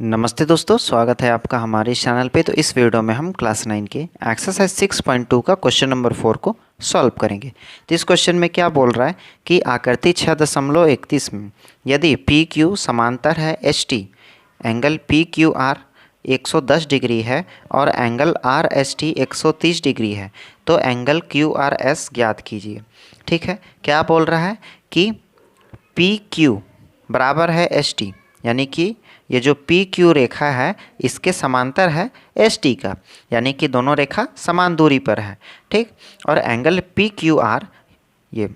नमस्ते दोस्तों, स्वागत है आपका हमारे इस चैनल पे। तो इस वीडियो में हम क्लास 9 के एक्सरसाइज 6.2 का क्वेश्चन नंबर 4 को सॉल्व करेंगे। तो इस क्वेश्चन में क्या बोल रहा है कि आकृति 6.31 में यदि पी क्यू समांतर है H T, angle P Q R 110 degree है और angle R S T 130 degree है, तो एंगल क्यू आर एस ज्ञात कीजिए। ठीक है, क्या बोल रहा है कि पी क्यू बराबर है एच टी, यानी कि ये जो पी क्यू रेखा है इसके समांतर है एस टी का, यानी कि दोनों रेखा समान दूरी पर है। ठीक, और एंगल पी क्यू आर, ये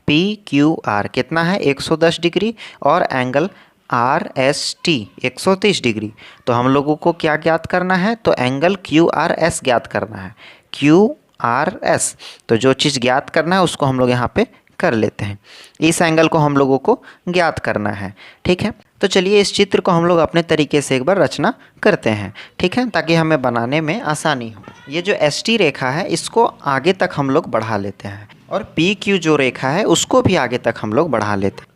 पी क्यू आर कितना है 110 डिग्री और angle R S T 130 degree. तो हम लोगों को क्या ज्ञात करना है, तो एंगल क्यू आर एस ज्ञात करना है। क्यू आर एस, तो जो चीज़ ज्ञात करना है उसको हम लोग यहाँ पे कर लेते हैं। इस एंगल को हम लोगों को ज्ञात करना है। ठीक है, तो चलिए इस चित्र को हम लोग अपने तरीके से एक बार रचना करते हैं। ठीक है, ताकि हमें बनाने में आसानी हो। ये जो एस टी रेखा है इसको आगे तक हम लोग बढ़ा लेते हैं और पी क्यू जो रेखा है उसको भी आगे तक हम लोग बढ़ा लेते हैं।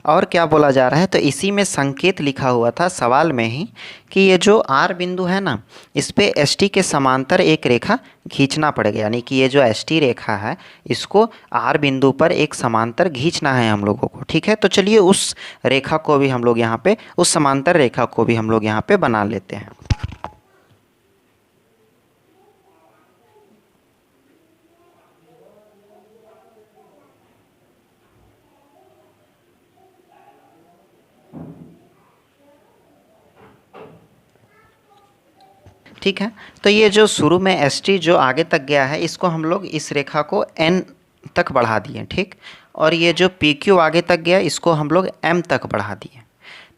और क्या बोला जा रहा है, तो इसी में संकेत लिखा हुआ था सवाल में ही कि ये जो आर बिंदु है ना, इस पे एस टी के समांतर एक रेखा खींचना पड़ेगा, यानी कि ये जो एस टी रेखा है इसको आर बिंदु पर एक समांतर खींचना है हम लोगों को। ठीक है, तो चलिए उस रेखा को भी हम लोग यहाँ पे, उस समांतर रेखा को भी हम लोग यहाँ पे बना लेते हैं। ठीक है, तो ये जो शुरू में एस टी जो आगे तक गया है इसको हम लोग इस रेखा को एन तक बढ़ा दिए। ठीक, और ये जो पी क्यू आगे तक गया इसको हम लोग एम तक बढ़ा दिए।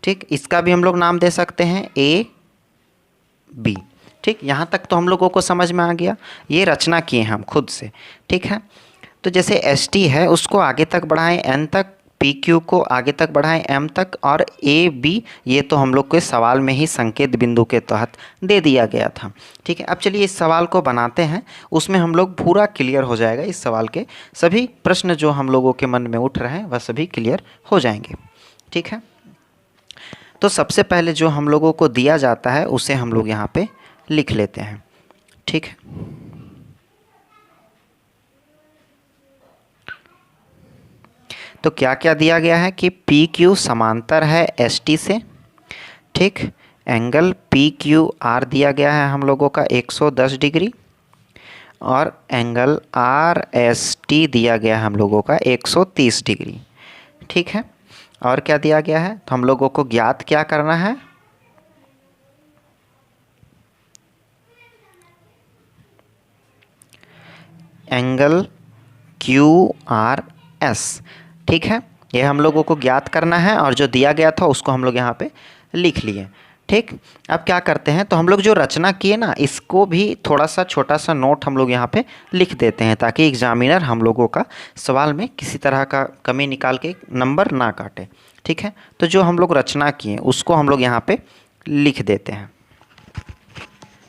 ठीक, इसका भी हम लोग नाम दे सकते हैं ए बी। ठीक, यहाँ तक तो हम लोगों को समझ में आ गया, ये रचना किए हम खुद से। ठीक है, तो जैसे एस टी है उसको आगे तक बढ़ाएं एन तक, पी क्यू को आगे तक बढ़ाएं एम तक, और ए बी ये तो हम लोग के सवाल में ही संकेत बिंदु के तहत दे दिया गया था। ठीक है, अब चलिए इस सवाल को बनाते हैं, उसमें हम लोग पूरा क्लियर हो जाएगा। इस सवाल के सभी प्रश्न जो हम लोगों के मन में उठ रहे हैं वह सभी क्लियर हो जाएंगे। ठीक है, तो सबसे पहले जो हम लोगों को दिया जाता है उसे हम लोग यहाँ पे लिख लेते हैं। ठीक है, तो क्या क्या दिया गया है कि पी क्यू समांतर है एस टी से। ठीक, एंगल पी क्यू आर दिया गया है हम लोगों का 110 डिग्री और एंगल आर एस टी दिया गया है हम लोगों का 130 डिग्री। ठीक है, और क्या दिया गया है, तो हम लोगों को ज्ञात क्या करना है, एंगल क्यू आर एस। ठीक है, ये हम लोगों को ज्ञात करना है और जो दिया गया था उसको हम लोग यहाँ पे लिख लिए। ठीक, अब क्या करते हैं, तो हम लोग जो रचना किए ना इसको भी थोड़ा सा छोटा सा नोट हम लोग यहाँ पे लिख देते हैं, ताकि एग्जामिनर हम लोगों का सवाल में किसी तरह का कमी निकाल के नंबर ना काटे। ठीक है, तो जो हम लोग रचना किए उसको हम लोग यहाँ पे लिख देते हैं।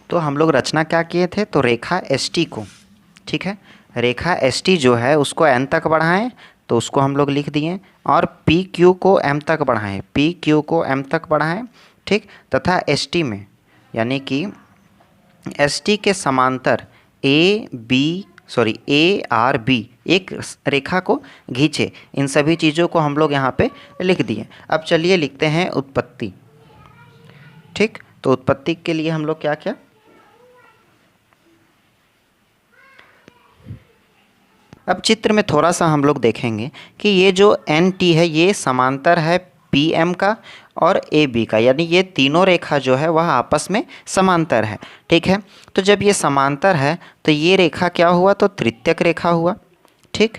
तो हम लोग रचना क्या किए थे, तो रेखा एस टी को, ठीक है, रेखा एस टी जो है उसको एन तक बढ़ाएं, तो उसको हम लोग लिख दिए, और पी क्यू को एम तक बढ़ाएं, पी क्यू को एम तक बढ़ाएं। ठीक, तथा एस टी में, यानी कि एस टी के समांतर ए आर बी एक रेखा को खींचे। इन सभी चीज़ों को हम लोग यहाँ पे लिख दिए। अब चलिए लिखते हैं उत्पत्ति। ठीक, तो उत्पत्ति के लिए हम लोग क्या क्या, अब चित्र में थोड़ा सा हम लोग देखेंगे कि ये जो एन टी है ये समांतर है पी एम का और ए बी का, यानी ये तीनों रेखा जो है वह आपस में समांतर है। ठीक है, तो जब ये समांतर है तो ये रेखा क्या हुआ, तो तृतीयक रेखा हुआ। ठीक,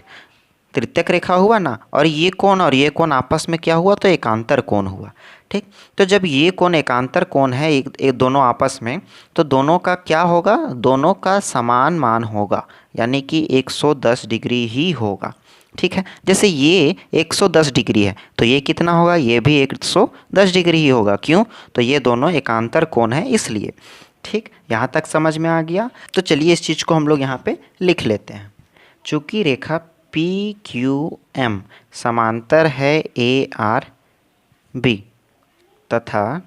तृतीयक रेखा हुआ ना, और ये कोण आपस में क्या हुआ, तो एकांतर कोण हुआ। ठीक, तो जब ये कोण एकांतर कोण है एक दोनों आपस में, तो दोनों का क्या होगा, दोनों का समान मान होगा, यानी कि 110 डिग्री ही होगा। ठीक है, जैसे ये 110 डिग्री है तो ये कितना होगा, ये भी 110 डिग्री ही होगा। क्यों, तो ये दोनों एकांतर कोण है इसलिए। ठीक, यहाँ तक समझ में आ गया। तो चलिए इस चीज़ को हम लोग यहाँ पे लिख लेते हैं। चूँकि रेखा पी क्यू एम समांतर है ए आर बी तथा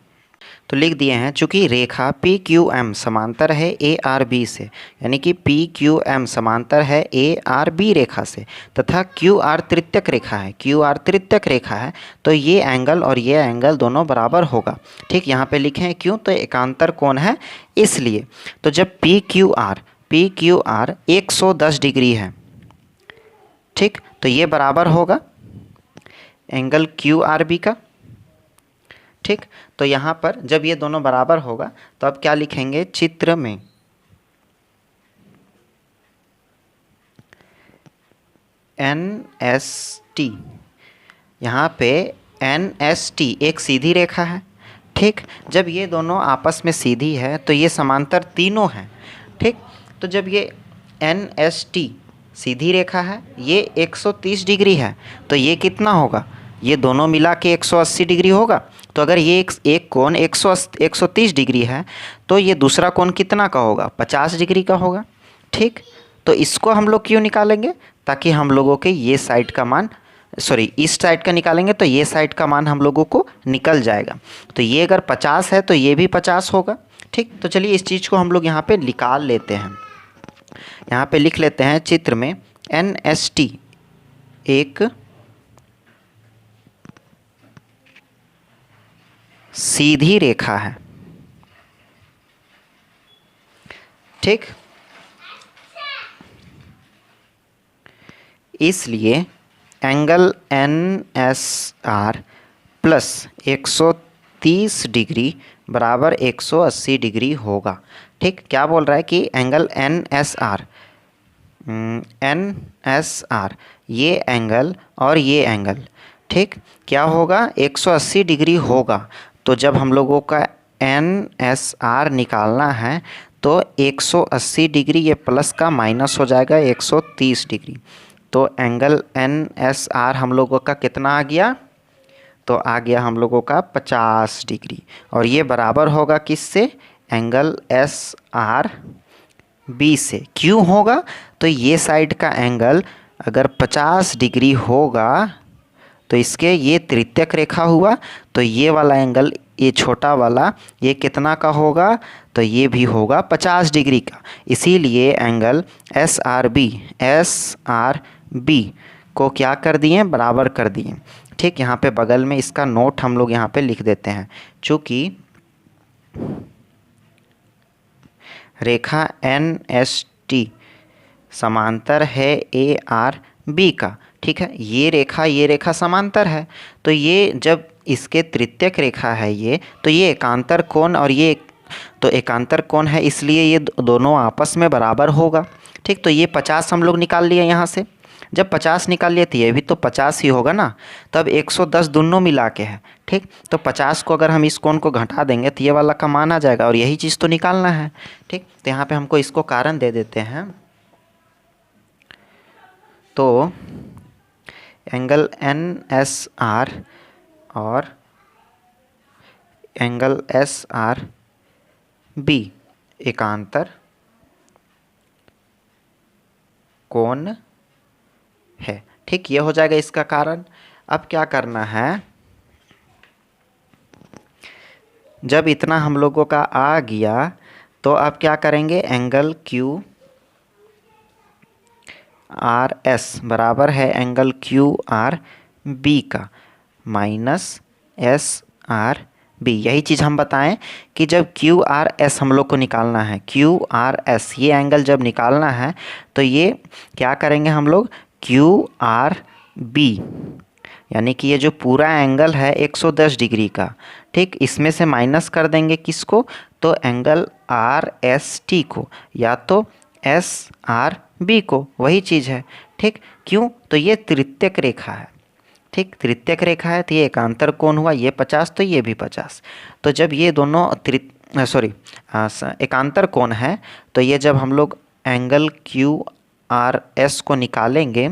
तो लिख दिए हैं, चूंकि रेखा पी क्यू एम समांतर है ए आर बी से, यानी कि पी क्यू एम समांतर है ए आर बी रेखा से, तथा क्यू आर तृतीयक रेखा है, क्यू आर तृतीयक रेखा है, तो ये एंगल और ये एंगल दोनों बराबर होगा। ठीक, यहाँ पे लिखे हैं क्यों, तो एकांतर कोण है इसलिए। तो जब पी क्यू आर 110 डिग्री है, ठीक, तो ये बराबर होगा एंगल क्यू आर बी का। ठीक, तो यहाँ पर जब ये दोनों बराबर होगा तो अब क्या लिखेंगे, चित्र में एन एस टी, यहाँ पे एन एस टी एक सीधी रेखा है। ठीक, जब ये दोनों आपस में सीधी है तो ये समांतर तीनों हैं। ठीक, तो जब ये एन एस टी सीधी रेखा है, ये 130 डिग्री है, तो ये कितना होगा, ये दोनों मिला के 180 डिग्री होगा। तो अगर ये एक कोण 130 डिग्री है तो ये दूसरा कोण कितना का होगा, 50 डिग्री का होगा। ठीक, तो इसको हम लोग क्यों निकालेंगे, ताकि हम लोगों के ये साइड का मान, इस साइड का निकालेंगे तो ये साइड का मान हम लोगों को निकल जाएगा। तो ये अगर 50 है तो ये भी 50 होगा। ठीक, तो चलिए इस चीज़ को हम लोग यहाँ पे निकाल लेते हैं। यहाँ पे लिख लेते हैं, चित्र में एन एस टी एक सीधी रेखा है। ठीक, इसलिए angle N S R plus 130 degree बराबर 180 डिग्री होगा। ठीक, क्या बोल रहा है कि एंगल एन एस आर ये एंगल और ये एंगल, ठीक, क्या होगा, 180 डिग्री होगा। तो जब हम लोगों का एन एस आर निकालना है तो 180 डिग्री ये प्लस का माइनस हो जाएगा 130 डिग्री। तो एंगल एन एस आर हम लोगों का कितना आ गया, तो आ गया हम लोगों का 50 डिग्री। और ये बराबर होगा किससे, एंगल एस आर बी से। क्यों होगा, तो ये साइड का एंगल अगर 50 डिग्री होगा तो इसके ये तृतीयक रेखा हुआ, तो ये वाला एंगल, ये छोटा वाला, ये कितना का होगा, तो ये भी होगा 50 डिग्री का। इसीलिए एंगल एस आर बी को क्या कर दिए, बराबर कर दिए। ठीक, यहाँ पे बगल में इसका नोट हम लोग यहाँ पे लिख देते हैं, चूँकि रेखा एन एस टी समांतर है ए आर बी का। ठीक है, ये रेखा समांतर है, तो ये जब इसके तृतीयक रेखा है ये, तो ये एकांतर कोण और ये तो एकांतर कोण है, इसलिए ये दोनों आपस में बराबर होगा। ठीक, तो ये 50 हम लोग निकाल लिए यहाँ से। जब 50 निकाल लिए तो ये भी तो 50 ही होगा ना, तब 110 दोनों मिला के है। ठीक, तो 50 को अगर हम इस कोण को घटा देंगे तो ये वाला का मान आ जाएगा, और यही चीज़ तो निकालना है। ठीक, तो यहाँ पे हमको इसको कारण दे देते हैं। तो एंगल एन एस आर और एंगल एस आर बी एकांतर कोण है। ठीक, ये हो जाएगा इसका कारण। अब क्या करना है, जब इतना हम लोगों का आ गया तो अब क्या करेंगे, एंगल क्यू आर एस बराबर है एंगल क्यू आर बी का माइनस एस आर बी। यही चीज़ हम बताएं कि जब क्यू आर एस हम लोग को निकालना है, क्यू आर एस ये एंगल जब निकालना है तो ये क्या करेंगे हम लोग, क्यू आर बी यानी कि ये जो पूरा एंगल है 110 डिग्री का, ठीक, इसमें से माइनस कर देंगे किसको, तो एंगल आर एस टी को या तो एस आर बी को, वही चीज़ है। ठीक, क्यों, तो ये तृतीयक रेखा है। ठीक, तृतीयक रेखा है तो ये एकांतर कोण हुआ, ये 50 तो ये भी 50। तो जब ये दोनों एकांतर कोण है तो ये जब हम लोग एंगल क्यू आर एस को निकालेंगे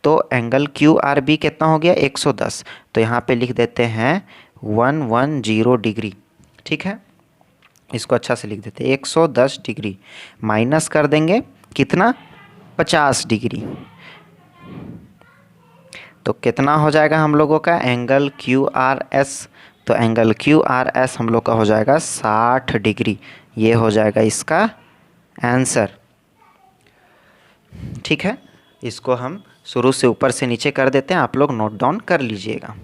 तो एंगल क्यू आर बी कितना हो गया, 110। तो यहाँ पे लिख देते हैं 110 डिग्री। ठीक है, इसको अच्छा से लिख देते हैं, 110 डिग्री माइनस कर देंगे कितना, 50 डिग्री। तो कितना हो जाएगा हम लोगों का, एंगल क्यू आर एस तो एंगल क्यू आर एस हम लोग का हो जाएगा 60 डिग्री। ये हो जाएगा इसका आंसर। ठीक है, इसको हम शुरू से ऊपर से नीचे कर देते हैं, आप लोग नोट डाउन कर लीजिएगा।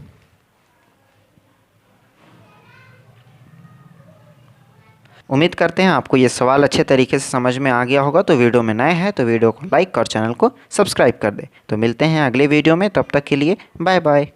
उम्मीद करते हैं आपको ये सवाल अच्छे तरीके से समझ में आ गया होगा। तो वीडियो में नए हैं तो वीडियो को लाइक और चैनल को सब्सक्राइब कर दें। तो मिलते हैं अगले वीडियो में, तब तक के लिए बाय बाय।